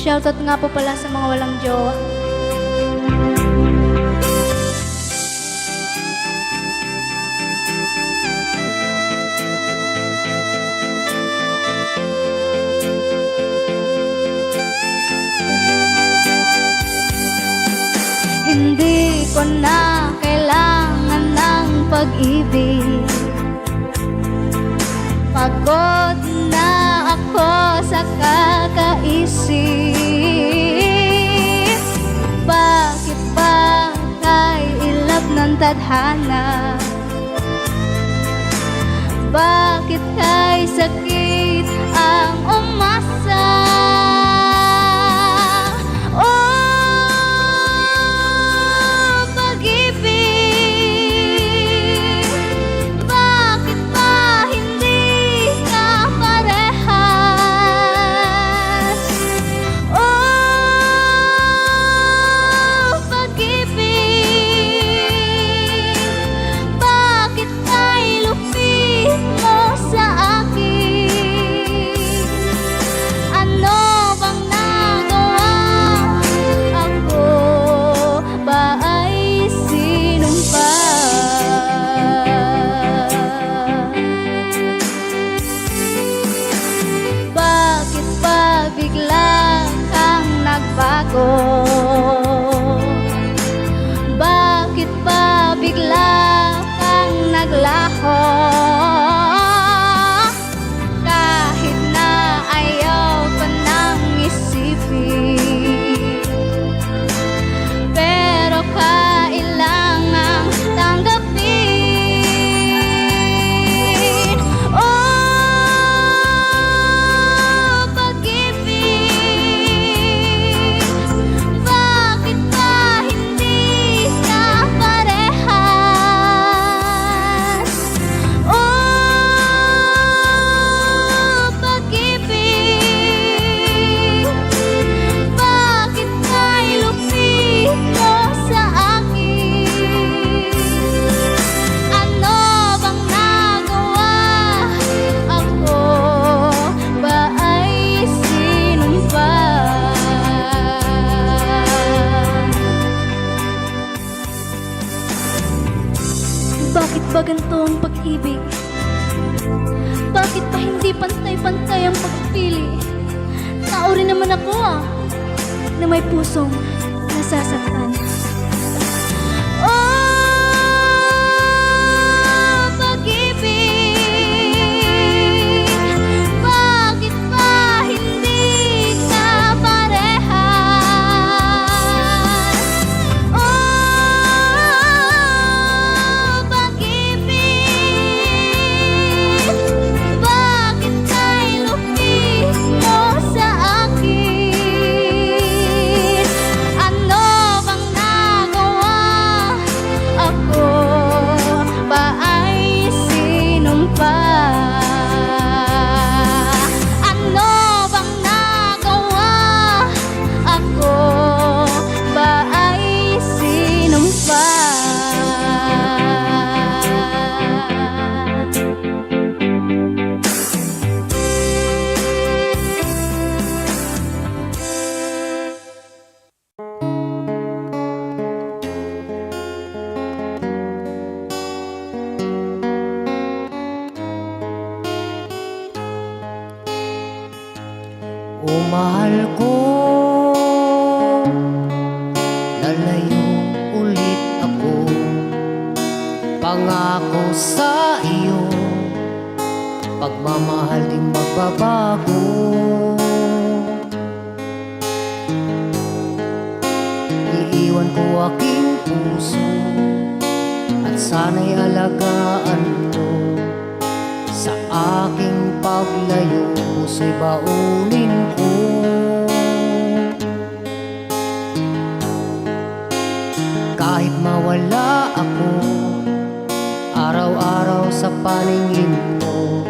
Shoutout nga po pala sa mga walang jowa. Hindi ko na kailangan ng pag-ibig. Pagod na ako sa kakaisip. Bakit ba kay ilap ng tadhana? Bakit kay sakit ang umasa? Bakit ba bigla kang naglaho? Kahit na ayaw pa nang isipin, pero kailangang tanggapin. Oh, pag-ibig, bakit ba hindi ka parehas? Oh, pag-ibig, bakit kay lupit mo sa akin? Ano bang nagawa? Ako ba ay sinumpa? Bakit ba ganito ang pag-ibig? Bakit ba hindi pantay-pantay ang pagpili? Tao rin naman ako na may pusong nasasaktan. Oh, pag-ibig, bakit ba hindi ka parehas? Oh, pag-ibig, bakit kay lupit mo sa akin? Ano bang nagawa? Ako ba ay sinumpa? Ano bang nagawa? Ako ba ay sinumpa? O mahal ko, lalayo ulit ako. Pangako sa iyo, pagmamahal di magbabago. Iiwan ko aking puso at sana'y alagaan ko. Sa aking paglayo, puso'y baunin ko. Kahit mawala ako, araw-araw sa paningin mo.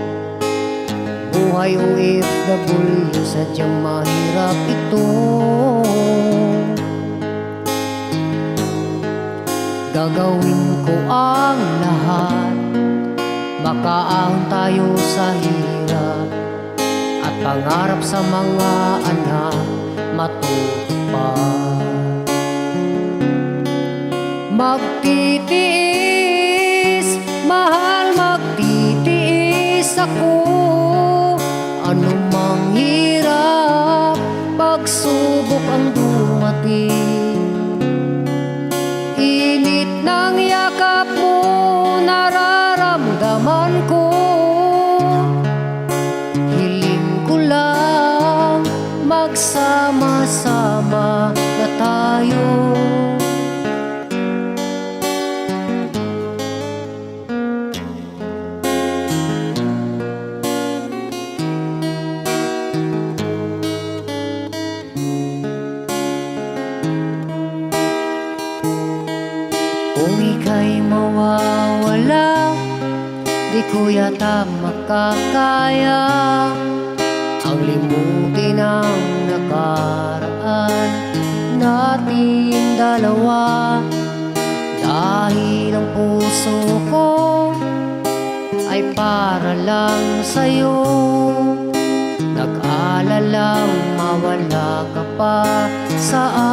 Buhay OFW, sadyang mahirap ito. Gagawin ko ang lahat, makaahon tayo sa hirap, at pangarap sa mga anak matutupad. Magtitiis, mahal, magtitiis ako. Anumang hirap, pagsubok ang dumating. Init ng yakap mo, nararamdaman ko. Hiling ko lang, magsama-sama na tayo. Kung ika'y mawawala, di ko yata makakaya ang limutin ang nakaraan nating dalawa. Dahil ang puso ko ay para lang sa'yo. Nag-alalang mawala ka pa sa